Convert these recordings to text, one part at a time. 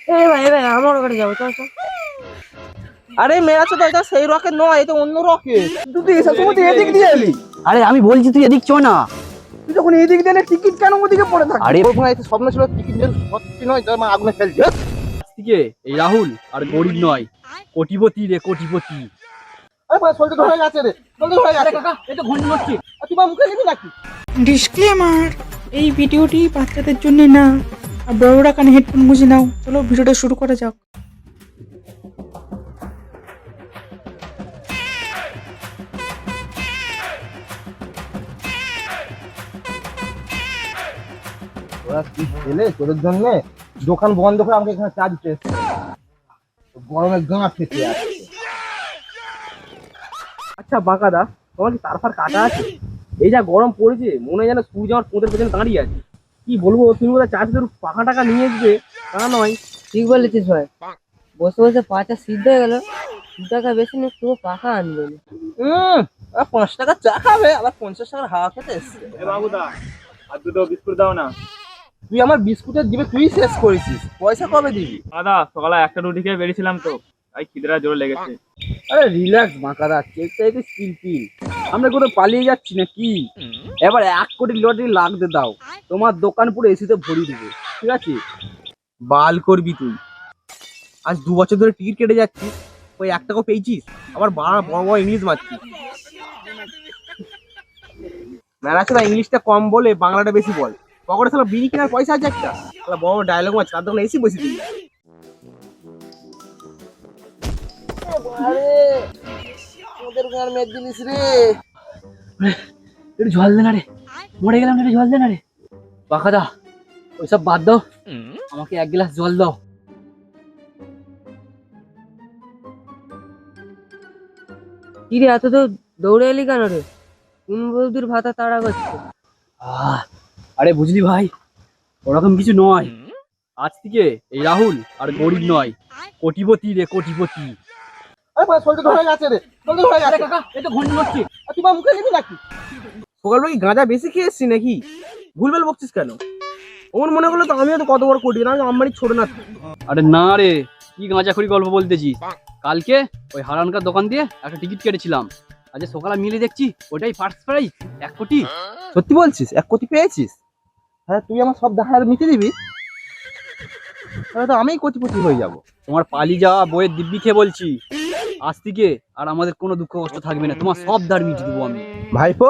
ভাই আমার ওখানে যাবো, চল চল। আরে মেরা তো এটা সেই রকেট নয়, এটা অন্য রকেট। তুই এসব সময় তুই এদিক দিয়ে এলি। আরে আমি বলছি তুই এদিক চো না। তুই যখন এদিক দিয়ে টিকিট কেন ওদিকে পড়ে থাকিস? আরে ওখানে এটা স্বপ্ন ছিল টিকিট যেন সত্যি নয়, তার মানে আগুনে ফেলছে। আজকে এই রাহুল আর গরিব নয়, কোটিপতি রে কোটিপতি। আরে ভাই শরীরটা ধরে গেছে রে, শরীরটা ধরে গেছে। কাকা এটা ঘন্টা নড়ছে। আর তুই বা মুখে নিবি নাকি? ডিসক্লেমার, এই ভিডিওটি বাচ্চাদের জন্য না, আর বড়রা কানে হেডফোন গুঁজে নাও। চলো ভিডিওটা শুরু করা যাক। ওরা কি ছেলে তোদের জন্য দোকান বন্ধ করে আমাকে এখানে চা দিতে এসেছে। গরমে গাঁ খেতে আছে। আচ্ছা বাঁকাদা, তোমার কি তার ফার কাটা আছে? এই যা গরম পড়েছে মনে হয় যেন সূর্য আমার পোঁতের পেছনে দাঁড়িয়ে আছে। কি বলবো, তুমি বোধহয় চা দিতে পাখা টাকা নিয়ে আসবে, তা নয়। ঠিক বলেছিস ভাই, বসে বসে পাটা সিদ্ধ হয়ে গেল। 2 টাকা বেশি নিয়ে পুরো পাখা আনবে না। 5 টাকা চা খাবে, আবার 50 টাকার হাওয়া খেতে এসছে। বাবুদা আর দুটো বিস্কুট দাও না। তুই আমার বিস্কুটের দিবে তুই শেষ করেছিস, পয়সা কবে দিবি? দাদা সকালে একটা রুটি খেয়ে বেরিয়েছিলাম তো, তাই খিদেটা জোরে লেগেছে। আরে রিল্যাক্স বাঁকাদা, কেকটা একটু পিল। আমরা কোনো পালিয়ে যাচ্ছি না কি? এবার 1 কোটি লটারি লাগতে দাও, তোমার দোকান পুরো এসিতে ভরিয়ে দিবে, ঠিক আছে? বাল করবি তুই। আজ 2 বছর ধরে টিকিট কেটে যাচ্ছিস, ওই 1 টাকা পেয়েছিস, আবার বড় বড় ইংলিশ মারছিস। মেরাচোদা ইংলিশটা কম বলে বাংলাটা বেশি বল। পকেটে শালা বিড়ি কেনার পয়সা আছে একটা, শালা বড় ডায়লগ মারছে, তার দোকানে এসি বসে দিবি। ওদের গান মেদ দিলিস রে। একটু জল দে না রে, মরে গেলাম, একটু জল দে না রে। বাকাদা ওইসব বাদ দাও, আমাকে 1 গ্লাস জল দাও। কি রে, এত তো দৌড়ে এলি কেন রে? কোন বৌদির ভাতা তাড়া করছে? আরে বুঝলি ভাই, ওরকম কিছু নয়। আজ থেকে এই রাহুল আর গরিব নয়, কোটিপতি রে কোটিপতি। আরে ভাই শরীরটা ধরে গেছে রে, শরীরটা ধরে গেছে। কাকা এটা ঘন্টা নড়ছে। আর তুই বা মুখে নিবি নাকি? সকালবেলা কি গাঁজা বেশি খেয়েছিস নাকি? ভুলভাল বকছিস কেন? ওর মনে করলো তো আমিও তো কত বড় কোটি, না আমি ছোট না। আরে না রে, কি গাঁজাখড়ি গল্প বলতেছিস? কালকে ওই হারানকার দোকান দিয়ে একটা টিকিট কেটেছিলাম, আজ সকালে মিলে দেখছি ওটাই ফার্স্ট প্রাইজ 1 কোটি। সত্যি বলছিস 1 কোটি পেয়েছিস? হ্যাঁ তুই আমার সব ধার মিটে দিবি, তাহলে তো আমিই কোটিপতি হয়ে যাব। তোমার পালি যাওয়া বইয়ের দিব্যি খেয়ে বলছি, আজ থেকে আর আমাদের কোনো দুঃখ কষ্ট থাকবে না, তোমার সব ধার মিটিয়ে দেবো আমি। ভাইপো,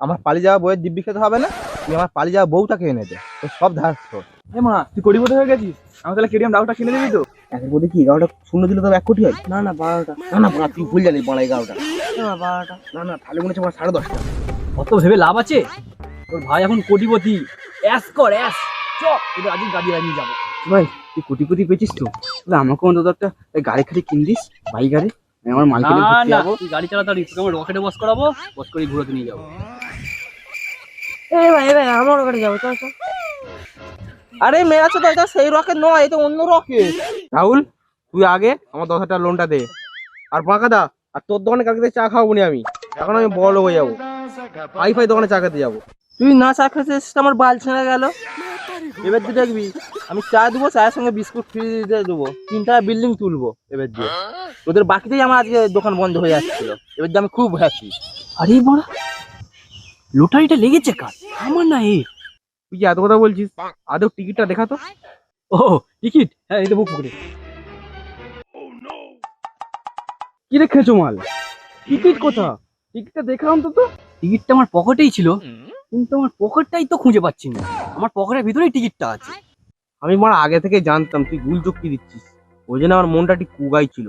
আমার পালিয়ে যাওয়া বইয়ের দিব্যি খেতে হবে না, তুই আমার পালিয়ে যাওয়া বউটাকে এনে দে, তোর সব ধার শোধ। এ মা, তুই কোটিপতি হয়ে গেছিস, আমি তাহলে কেটিএম ডাউটা কিনে দিবি তো? 1 কোটি কি 11টা শূন্য দিলে তো 1 কোটি হয়? না না 12টা। না না বাড়া, তুই ভুল জানিস, বাড়া 11টা। 12টা। না না তাহলে মনে হচ্ছে আমার 10.5টা। অত ভেবে লাভ আছে? তোর ভাই এখন কোটিপতি, অ্যাশ কর অ্যাশ। চ তোদের আজকে গাড়ি নিয়ে যাবো। ভাই তুই কোটিপতি পেয়েছিস তো, তাহলে আমাকে অন্তত একটা গাড়ি খাড়ি কিন দিস, বাইক গাড়ি। আমি আমার মালকে নিয়ে ঘুরতে যাবো। তুই গাড়ি চালাতে তোকে আমার রকেটে বস করাবো, বস করে ঘুরতে নিয়ে যাবো। ভাই আমার ওখানে যাবো, চল চল। আরে মেরা তো এটা সেই রকেট নয়, এটা অন্য রকেট। রাহুল তুই আগে আমার 10,000 টাকা লোনটা দে, আর বাঁকাদা আর তোর দোকানে কালকে চা খাবো নি আমি, এখন আমি বড় হয়ে যাবো, হাই দোকানে চা খেতে যাবো। তুই না চা খেতে আমার বাল ছেড়ে গেল। এবার দিয়ে দেখবি আমি চা দেবো, চায়ের সঙ্গে বিস্কুট ফ্রি দিয়ে দেবো, 3 টাকা বিল্ডিং তুলবো এবার দিয়ে। তোদের বাকিতেই আমার আজকে দোকান বন্ধ হয়ে যাচ্ছিল, এবার দিয়ে আমি খুব হ্যাপি। আরে বড়া, লটারিটা লেগেছে কার? আমার না এ। তুই কি এত কথা বলছিস? আদৌ টিকিটটা দেখা তো। ও টিকিট, হ্যাঁ এই তো বুক পকেটে। কি রেখেছো মাল? টিকিট কোথা? টিকিটটা দেখলাম তো। টিকিটটা আমার পকেটেই ছিল, কিন্তু আমার পকেটটাই তো খুঁজে পাচ্ছি না। আমার পকেটের ভিতরেই টিকিটটা আছে। আমি মার আগে থেকে জানতাম তুই ভুল চুক্তি দিচ্ছিস, ওই জন্য আমার মনটা ঠিক কুগাই ছিল।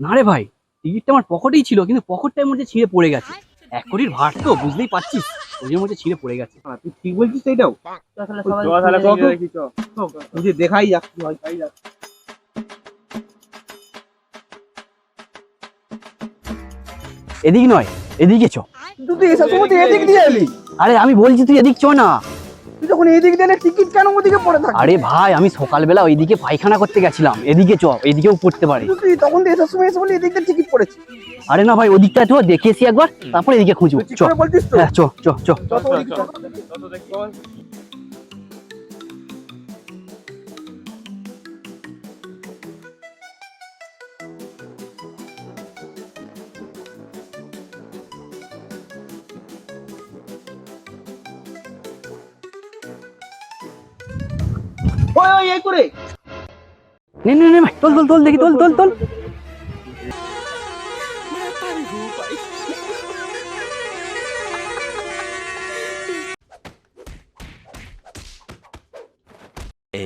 না রে ভাই, টিকিটটা আমার পকেটেই ছিল, কিন্তু পকেটটার মধ্যে ছিঁড়ে পড়ে গেছে। 1 কোটির ভার তো বুঝতেই পারছিস, ওই মধ্যে ছিঁড়ে পড়ে গেছে। তুই ঠিক বলছিস এটাও? তাহলে চ সবাই তাহলে চল তো। দেখি, চ। তুই যে দেখাই যাক কি হয়। এদিক নয়, এদিকে চ। তুই এসব সময় তুই এদিক দিয়ে এলি। আরে আমি বলছি তুই এদিক চ না। তুই যখন এদিক দিয়ে টিকিট কেন ওদিকে পড়ে থাক? আরে ভাই আমি সকালবেলা ওইদিকে পায়খানা করতে গেছিলাম, এদিকে চ, এদিকেও পড়তে পারে। তুই তখন তো এসব সময় এসে বলি এদিক দিয়ে টিকিট পড়েছে। আরে না ভাই, ওদিকটা তো দেখে এসি একবার, তারপর এদিকে খুঁজবো। তুই চ, করে বলছিস তো? হ্যাঁ চ চ চ। যত ওদিকে চল। চল তো দেখি, চল। ওই ওই এই করে নে নে নে ভাই, তোল তোল তোল দেখি, তোল তোল তোল।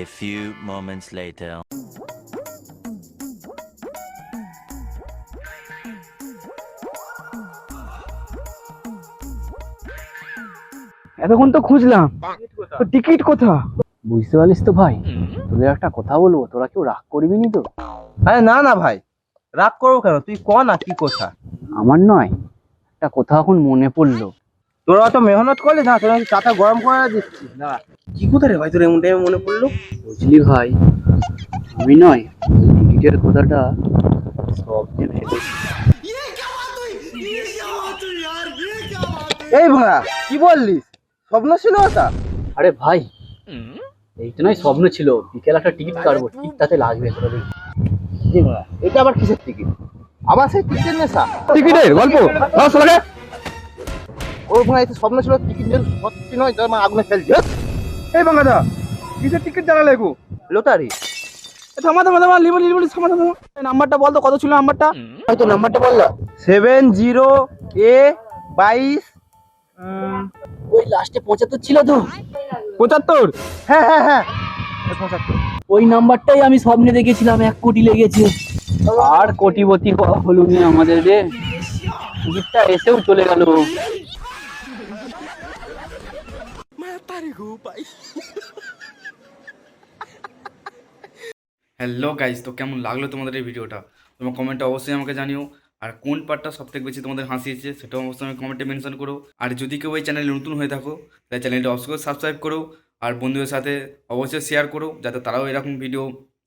A few moments later. এতক্ষণ তো খুঁজলাম, টিকিট কোথা? বুঝতে পারিস তো ভাই, তোদের একটা কথা বলবো, তোরা কেউ রাগ করবি নি তো? আরে না না ভাই, রাগ করবো কেন? তুই ক না কি কথা। আমার নয়, একটা কথা এখন মনে পড়লো। তোরা অত মেহনত করলি না, তোরা চাটা গরম করে দিচ্ছি না। কি কথা রে ভাই তোর এমন টাইমে মনে পড়লো? বুঝলি ভাই, আমি নয়, ওই টিকিটের কথাটা স্বপ্নে ভেবেছি। এই ভাড়া কি বললিস? স্বপ্ন ছিল ওটা? আরে ভাই, এইটা নয় স্বপ্ন ছিল, বিকেল একটা টিকিট কাটবো, ঠিক তাতে লাগবে তোরা দেখবি। এই ভাড়া, এটা আবার কিসের টিকিট? আবার সেই টিকিটের নেশা? টিকিটের গল্প ওর ভাঙা এতে স্বপ্ন ছিল, টিকিট যেন সত্যি নয়, তার মানে আগুনে ফেলছে। এই ভাঙাদা কিসের টিকিট জানা লেগো? লটারি। থামা থামা থামা, লিবলি লিবলি, থামা থামা। নাম্বারটা বল তো, কত ছিল নাম্বারটা? হয়তো নাম্বারটা বললো 70A22। ওই লাস্টে 75 ছিল তো। 75? হ্যাঁ হ্যাঁ হ্যাঁ 75। ওই নাম্বারটাই আমি স্বপ্নে দেখেছিলাম, 1 কোটি লেগেছে। আর কোটিপতি হলো নি আমাদের রে, টিকিটটা এসেও চলে গেল। হ্যালো গাইজ, তো কেমন লাগলো তোমাদের এই ভিডিওটা? তোমার কমেন্টে অবশ্যই আমাকে জানিও। আর কোন পার্টটা সবথেকে বেশি তোমাদের হাসিয়েছে সেটাও অবশ্যই আমি কমেন্টে মেনশন করো। আর যদি কেউ এই চ্যানেলে নতুন হয়ে থাকো তাহলে চ্যানেলটা অবশ্যই সাবস্ক্রাইব করো, আর বন্ধুদের সাথে অবশ্যই শেয়ার করো যাতে তারাও এরকম ভিডিও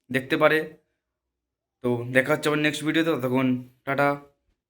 দেখতে পারে। তো দেখা হচ্ছে আবার নেক্সট ভিডিওতে, তখন টাটা।